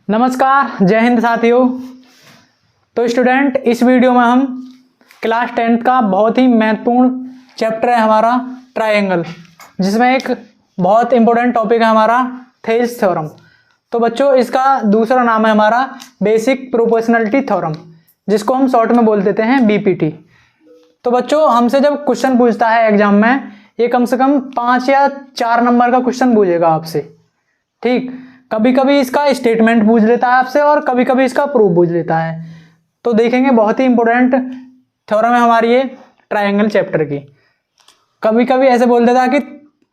नमस्कार, जय हिंद साथियों। तो स्टूडेंट, इस वीडियो में हम क्लास 10th का बहुत ही महत्वपूर्ण चैप्टर है हमारा ट्रायंगल, जिसमें एक बहुत इंपॉर्टेंट टॉपिक है हमारा थेल्स थ्योरम। तो बच्चों, इसका दूसरा नाम है हमारा बेसिक प्रोपोर्शनलिटी थ्योरम, जिसको हम शॉर्ट में बोल देते हैं बीपीटी। तो बच्चों, हमसे जब क्वेश्चन पूछता है एग्जाम में, ये कम से कम 5 या 4 नंबर का क्वेश्चन पूछेगा आपसे। ठीक, कभी कभी इसका स्टेटमेंट पूछ लेता है आपसे और कभी कभी इसका प्रूफ पूछ लेता है। तो देखेंगे, बहुत ही इंपॉर्टेंट थ्योरम है हमारी ये ट्रायंगल चैप्टर की। कभी कभी ऐसे बोल देता है कि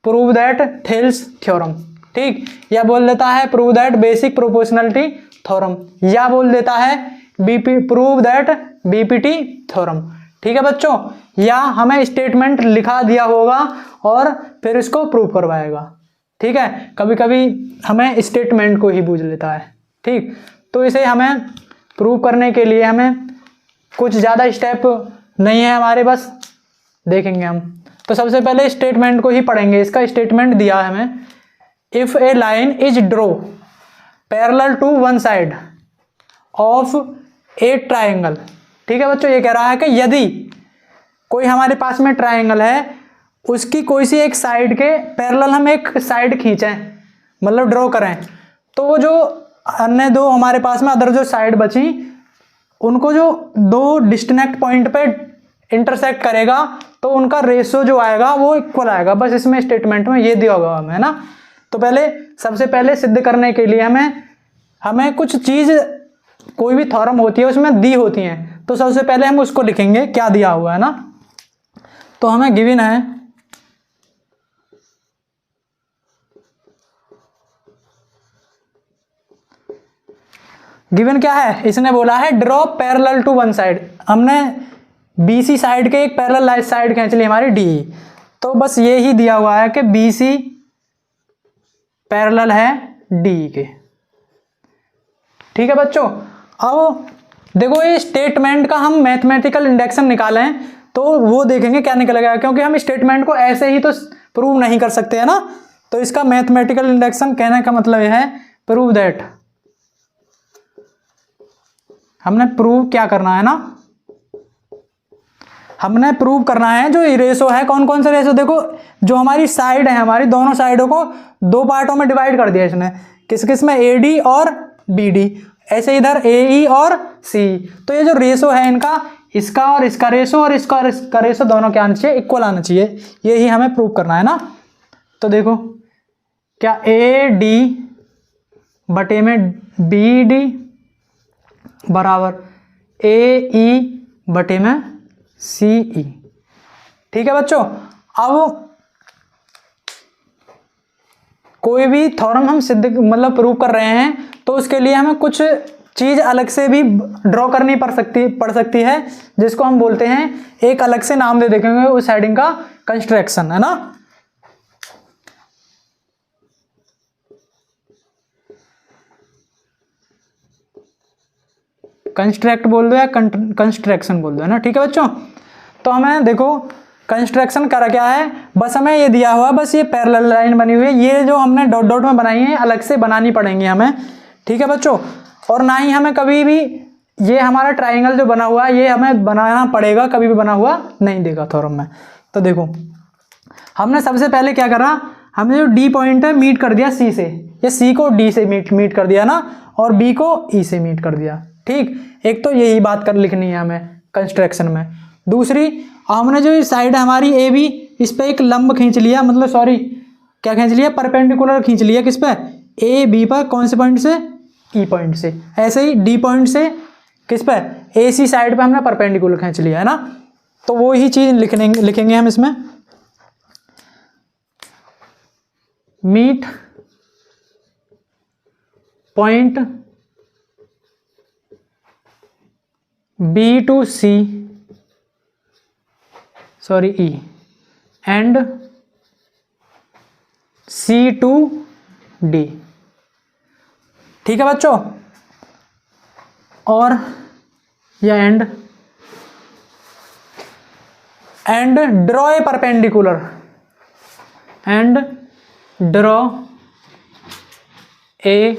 प्रूव दैट थेल्स थ्योरम, ठीक, या बोल देता है prove that basic proportionality theorem, या बोल देता है प्रूव दैट बीपीटी थ्योरम। ठीक है बच्चों, या हमें स्टेटमेंट लिखा दिया होगा और फिर इसको प्रूव करवाएगा। ठीक है, कभी कभी हमें स्टेटमेंट को ही पूछ लेता है। ठीक, तो इसे हमें प्रूव करने के लिए हमें कुछ ज़्यादा स्टेप नहीं है हमारे पास, देखेंगे हम। तो सबसे पहले स्टेटमेंट को ही पढ़ेंगे। इसका स्टेटमेंट दिया है हमें, if a line is draw parallel to one side of a triangle. ठीक है बच्चों, ये कह रहा है कि यदि कोई हमारे पास में ट्राइंगल है, उसकी कोई सी एक साइड के पैरेलल हम एक साइड खींचें, मतलब ड्रॉ करें, तो वो जो अन्य दो हमारे पास में अदर जो साइड बची, उनको जो दो डिस्कनेक्ट पॉइंट पे इंटरसेक्ट करेगा, तो उनका रेशियो जो आएगा वो इक्वल आएगा। बस इसमें स्टेटमेंट में ये दिया होगा हमें, है ना। तो सबसे पहले सिद्ध करने के लिए हमें कुछ चीज़, कोई भी थ्योरम होती है उसमें दी होती हैं, तो सबसे पहले हम उसको लिखेंगे क्या दिया हुआ है ना। तो हमें गिवन है गिवन क्या है, इसने बोला है draw parallel to one side. हमने बीसी साइड के एक पैरेलल साइड खींच ली हमारी डी। तो बस ये ही दिया हुआ है कि बीसी पैरेलल है डी के। ठीक है बच्चों, अब देखो ये स्टेटमेंट का हम मैथमेटिकल इंडेक्शन निकालें तो वो देखेंगे क्या निकलेगा, क्योंकि हम स्टेटमेंट को ऐसे ही तो प्रूव नहीं कर सकते है ना। तो इसका मैथमेटिकल इंडेक्शन कहने का मतलब यह है प्रूव दैट। हमने प्रूव क्या करना है ना, हमने प्रूव करना है जो रेशो है, कौन कौन से रेशो। देखो, जो हमारी साइड है, हमारी दोनों साइडों को दो पार्टों में डिवाइड कर दिया इसने, किस किस में, ए डी और बी डी, ऐसे इधर ए ई और सी। तो ये जो रेशो है इनका, इसका और इसका रेशो और इसका रेशो दोनों क्या आना चाहिए, इक्वल आना चाहिए। यही हमें प्रूव करना है ना। तो देखो, क्या ए डी बटे में बी डी बराबर ए ई बटे में सी ई। ठीक है बच्चों, अब कोई भी थ्योरम हम सिद्ध मतलब प्रूव कर रहे हैं, तो उसके लिए हमें कुछ चीज अलग से भी ड्रॉ करनी पड़ सकती है, जिसको हम बोलते हैं, एक अलग से नाम दे देंगे उस हेडिंग का, कंस्ट्रक्शन, है ना। कंस्ट्रक्ट बोल दो या कंस्ट्रक्शन बोल दो, है ना। ठीक है बच्चों, तो हमें देखो कंस्ट्रक्शन करा क्या है, बस हमें ये दिया हुआ, बस ये पैरेलल लाइन बनी हुई है, ये जो हमने डॉट डॉट में बनाई है अलग से बनानी पड़ेंगी हमें। ठीक है बच्चों, और ना ही हमें कभी भी ये हमारा ट्राइंगल जो बना हुआ है ये हमें बनाना पड़ेगा, कभी भी बना हुआ नहीं देगा थ्योरम में। तो देखो, हमने सबसे पहले क्या करा, हमने जो डी पॉइंट है मीट कर दिया सी से, या सी को डी से मीट कर दिया ना, और बी को ई से मीट कर दिया। ठीक, एक तो यही बात कर लिखनी है हमें कंस्ट्रक्शन में। दूसरी, हमने जो साइड है हमारी ए बी, इस पे एक लंब खींच लिया, मतलब सॉरी क्या खींच लिया, परपेंडिकुलर खींच लिया, किस पे, ए बी पर, कौन से पॉइंट से, ई पॉइंट से। ऐसे ही डी पॉइंट से किस पे, ए सी साइड पे हमने परपेंडिकुलर खींच लिया, है ना। तो वो ही चीज लिखेंगे हम इसमें, meet point B to C, sorry E, and C to D. ठीक है बच्चों, और या and draw a perpendicular, and draw a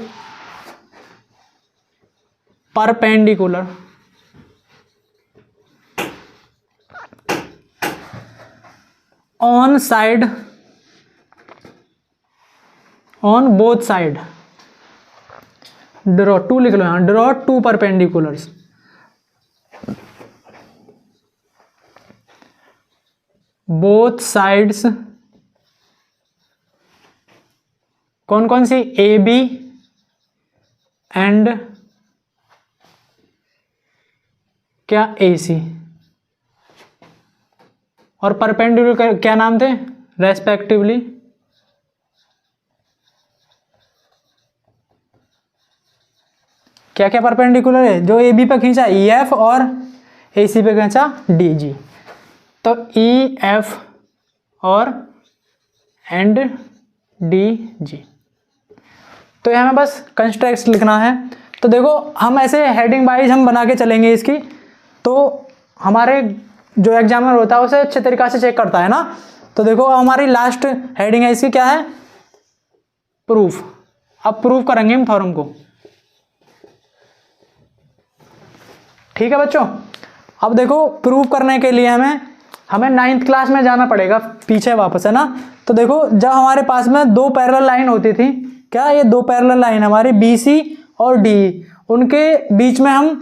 perpendicular on side on both side, draw two लिख लो यहां, draw two perpendiculars, both sides, कौन कौन सी, ए बी एंड क्या, ए सी, और परपेंडिकुलर क्या नाम थे रेस्पेक्टिवली, क्या क्या परपेंडिकुलर है जो ए बी पे खींचा, ई एफ, और ए सी पे खींचा डी जी, तो ई एफ और एंड डी जी। तो हमें बस कंस्ट्रक्ट लिखना है। तो देखो हम ऐसे हेडिंग वाइज हम बना के चलेंगे इसकी, तो हमारे जो एग्जामिनर होता है उसे अच्छे तरीक़ा से चेक करता है ना। तो देखो हमारी लास्ट हेडिंग है इसकी, क्या है, प्रूफ। अब प्रूफ करेंगे हम थ्योरम को, ठीक है बच्चों। अब देखो प्रूफ करने के लिए हमें 9th क्लास में जाना पड़ेगा पीछे वापस, है ना। तो देखो जब हमारे पास में दो पैरेलल लाइन होती थी, क्या ये दो पैरेलल लाइन हमारी बी सी और डी, उनके बीच में हम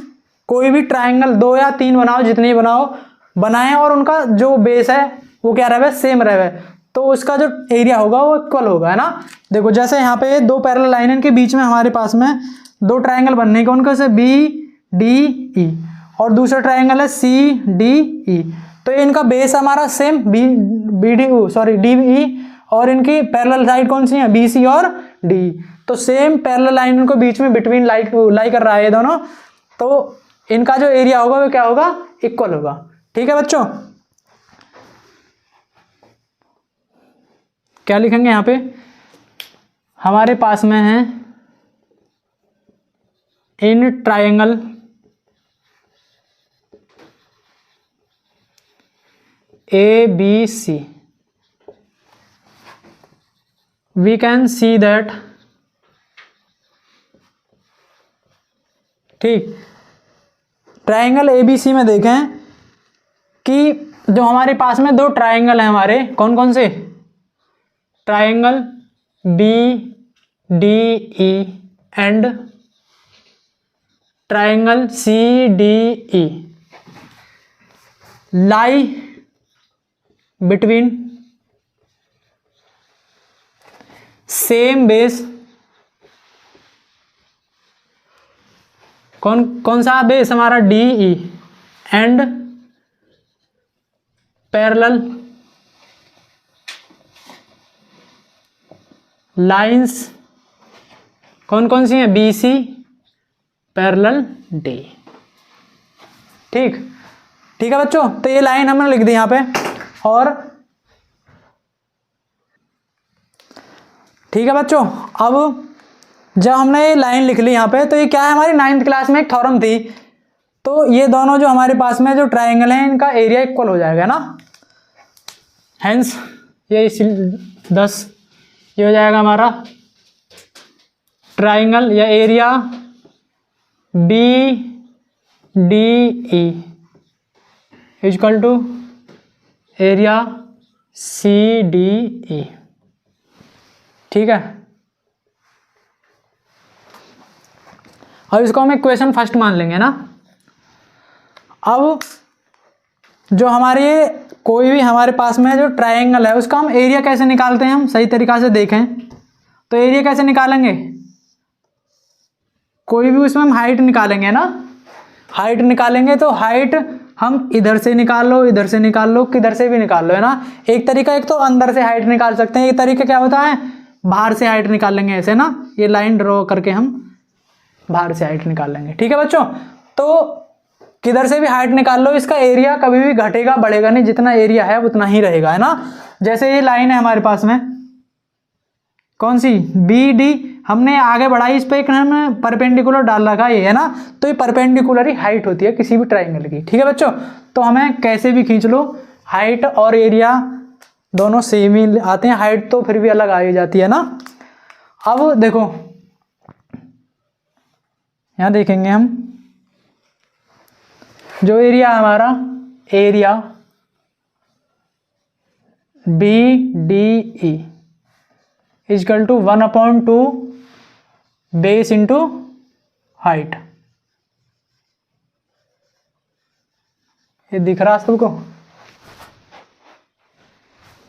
कोई भी ट्राइंगल 2 या 3 बनाओ, जितनी बनाएं, और उनका जो बेस है वो क्या रहे, सेम रहे, तो उसका जो एरिया होगा वो इक्वल होगा, है ना। देखो जैसे यहाँ पे दो पैरेलल लाइन इनके बीच में हमारे पास में दो ट्राइंगल बनने के, उनके से बी डी ई, और दूसरा ट्राइंगल है सी डी ई, तो इनका बेस हमारा सेम डी ई, और इनकी पैरेलल साइड कौन सी है, बी सी और डी, तो सेम पैरेलल लाइन उनको बीच में बिटवीन लाई कर रहा है ये दोनों, तो इनका जो एरिया होगा वो क्या होगा, इक्वल होगा, ठीक है बच्चों। क्या लिखेंगे यहाँ पे, हमारे पास में है in triangle A B C we can see that, ठीक, ट्राइंगल एबीसी में देखें कि जो हमारे पास में दो ट्राइंगल हैं हमारे, कौन कौन से, triangle B D E and triangle C D E, lie between same base, कौन सा बेस हमारा, D E, and parallel lines, कौन कौन सी हैं, बी सी पैरेलल डी, ठीक है बच्चों। तो ये लाइन हमने लिख दी यहाँ पे, और ठीक है बच्चों। अब जब हमने ये लाइन लिख ली यहाँ पे, तो ये क्या है, हमारी 9th क्लास में एक थ्योरम थी, तो ये दोनों जो हमारे पास में जो ट्राइंगल हैं इनका एरिया इक्वल हो जाएगा ना, हेंस ये 10 ये हो जाएगा हमारा ट्राइंगल या area B D E equal to area C D E, ठीक है। अब इसको हम इक्वेशन फर्स्ट मान लेंगे ना। अब जो हमारे कोई भी हमारे पास में जो ट्रायंगल है उसका हम एरिया कैसे निकालते हैं, हम सही तरीक़ा से देखें तो एरिया कैसे निकालेंगे, कोई भी उसमें हम हाइट निकालेंगे ना, हाइट निकालेंगे तो हाइट हम इधर से निकाल लो, इधर से निकाल लो, किधर से भी निकाल लो, है ना। एक तरीका, एक तो अंदर से हाइट निकाल सकते हैं, एक तरीका क्या होता है बाहर से हाइट निकाल लेंगे, ऐसे ना, ये लाइन ड्रॉ करके हम बाहर से हाइट निकाल लेंगे, ठीक है बच्चों। तो किधर से भी हाइट निकाल लो, इसका एरिया कभी भी घटेगा बढ़ेगा नहीं, जितना एरिया है उतना ही रहेगा, है ना। जैसे ये लाइन है हमारे पास में, कौन सी, बी डी, हमने आगे बढ़ाई, इस पर एक हमने परपेंडिकुलर डाल रखा है, है ना, तो ये परपेंडिकुलर ही हाइट होती है किसी भी ट्राइंगल की, ठीक है बच्चों। तो हमें कैसे भी खींच लो, हाइट और एरिया दोनों सेम ही आते हैं, हाइट तो फिर भी अलग आ जाती है ना। अब देखो यहाँ देखेंगे हम जो एरिया हमारा area BDE equal to 1/2 base into height. ये दिख रहा सबको?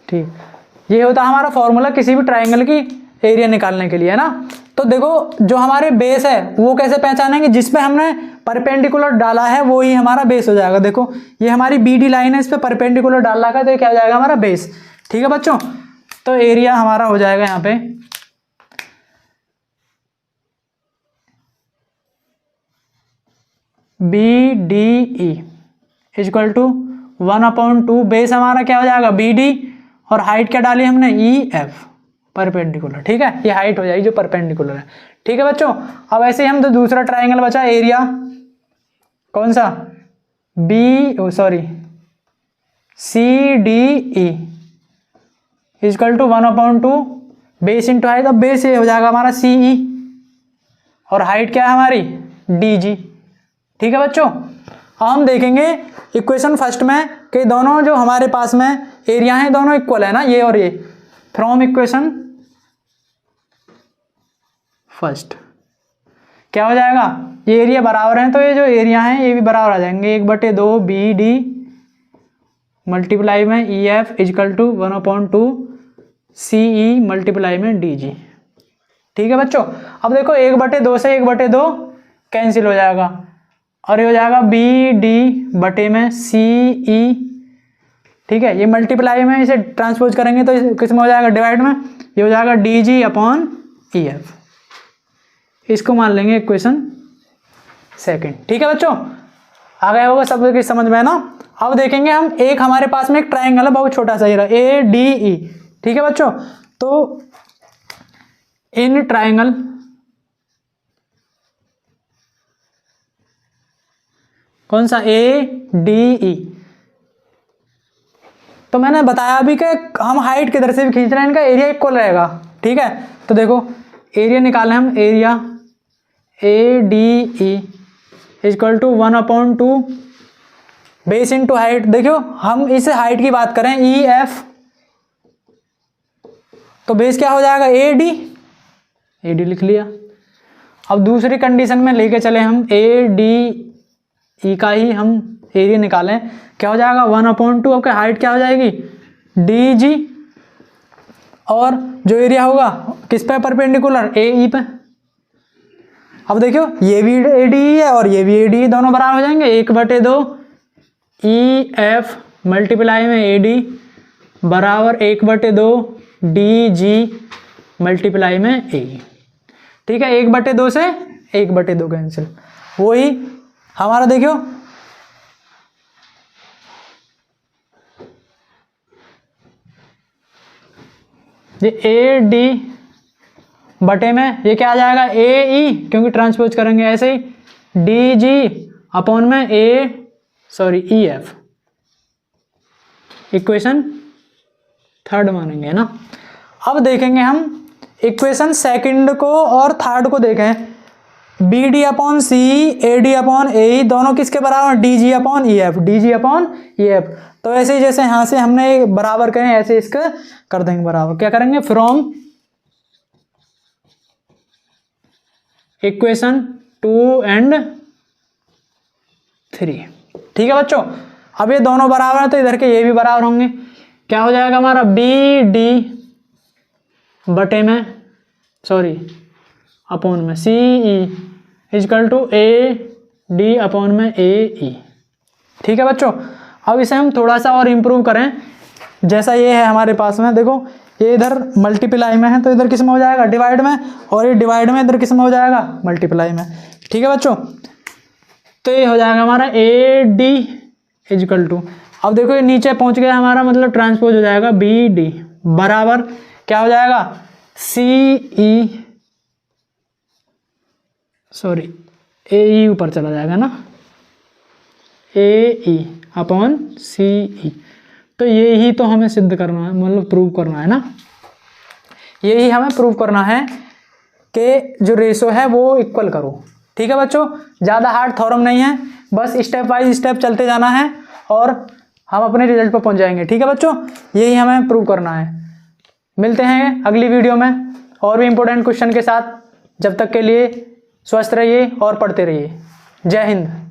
ठीक, ये होता है हमारा फॉर्मूला किसी भी ट्राइंगल की एरिया निकालने के लिए, है ना। तो देखो जो हमारे बेस है वो कैसे पहचानेंगे, जिसपे हमने परपेंडिकुलर डाला है वो ही हमारा बेस हो जाएगा। देखो ये हमारी BD लाइन है, इस पे परपेंडिकुलर डाल रखा है तो ये क्या हो जाएगा हमारा बेस। ठीक है बच्चों, तो एरिया हमारा हो जाएगा यहाँ पे BDE इक्वल टू 1/2 बेस हमारा क्या हो जाएगा BD, और हाइट क्या डाली हमने EF परपेंडिकुलर। ठीक है, ये हाइट हो जाएगी जो परपेंडिकुलर है। ठीक है बच्चों, अब ऐसे ही हम तो दूसरा ट्राइंगल बचा एरिया कौन सा CDE equal to 1/2 base into height. अब बेस ये हो जाएगा हमारा CE और हाइट क्या है हमारी DG। ठीक है बच्चों, अब हम देखेंगे इक्वेशन फर्स्ट में कि दोनों जो हमारे पास में एरिया हैं दोनों इक्वल है ना, ये और ये। फ्रॉम इक्वेशन फर्स्ट क्या हो जाएगा, ये एरिया बराबर हैं तो ये जो एरिया हैं ये भी बराबर आ जाएंगे। 1/2 BD मल्टीप्लाई में EF equal to 1/2 CE multiply में DG। ठीक है बच्चों, अब देखो 1/2 से 1/2 कैंसिल हो जाएगा और ये हो जाएगा BD बटे में CE। ठीक है, ये मल्टीप्लाई में इसे ट्रांसपोज करेंगे तो किस में हो जाएगा डिवाइड में, ये हो जाएगा DG अपॉन EF। इसको मान लेंगे इक्वेशन सेकंड। ठीक है बच्चों, आ गया होगा सब कुछ समझ में ना। अब देखेंगे हम एक हमारे पास में एक ट्राइंगल है बहुत छोटा सा ही रहा ADE। ठीक है बच्चों, तो इन ट्राइंगल कौन सा ADE, तो मैंने बताया अभी कि हम हाइट किधर से भी खींच रहे हैं इनका एरिया इक्वल रहेगा। ठीक है, तो देखो एरिया निकालें हम, area ADE equal to 1/2 base into height. देखो हम इस हाइट की बात करें EF, तो बेस क्या हो जाएगा AD लिख लिया। अब दूसरी कंडीशन में लेके चले हम ADE का ही हम एरिया निकालें, क्या हो जाएगा 1/2। अब हाइट क्या हो जाएगी DG, और जो एरिया होगा किस पे परपेंडिकुलर AE पे। अब देखो ये भी ADE है और ये भी ADE, दोनों बराबर हो जाएंगे। 1/2 EF मल्टीप्लाई में AD बराबर 1/2 DG मल्टीप्लाई में AE। ठीक है, 1/2 से 1/2 कैंसिल, वही हमारा देखियो ये AD बटे में ये क्या आ जाएगा AE, क्योंकि ट्रांसपोज करेंगे ऐसे ही DG अपॉन में EF। इक्वेशन थर्ड मानेंगे ना। अब देखेंगे हम इक्वेशन सेकंड को और थर्ड को देखें। BD upon CE AD upon AE दोनों किसके बराबर, DG अपॉन EF। तो ऐसे ही जैसे यहाँ से हमने बराबर करें ऐसे इसका कर देंगे बराबर। क्या करेंगे, फ्रॉम इक्वेशन 2 and 3। ठीक है बच्चों, अब ये दोनों बराबर हैं तो इधर के ये भी बराबर होंगे। क्या हो जाएगा हमारा BD बटे में अपॉन में CE equal to AD upon में AE। ठीक है बच्चों, अब इसे हम थोड़ा सा और इम्प्रूव करें। जैसा ये है हमारे पास में, देखो ये इधर मल्टीप्लाई में है तो इधर किस में हो जाएगा डिवाइड में, और ये डिवाइड में इधर किस में हो जाएगा मल्टीप्लाई में। ठीक है बच्चों, तो ये हो जाएगा हमारा AD इजकल टू, अब देखो ये नीचे पहुंच गया हमारा, मतलब ट्रांसपोज हो जाएगा BD बराबर क्या हो जाएगा CE AE ऊपर चला जाएगा ना, AE अपॉन CE। तो यही तो हमें सिद्ध करना है, मतलब प्रूव करना है ना, यही हमें प्रूव करना है कि जो रेशो है वो इक्वल करो। ठीक है बच्चों, ज़्यादा हार्ड थ्योरम नहीं है, बस स्टेप बाय स्टेप चलते जाना है और हम अपने रिजल्ट पर पहुंच जाएंगे। ठीक है बच्चों, यही हमें प्रूव करना है। मिलते हैं अगली वीडियो में और भी इम्पोर्टेंट क्वेश्चन के साथ। जब तक के लिए स्वस्थ रहिए और पढ़ते रहिए। जय हिंद।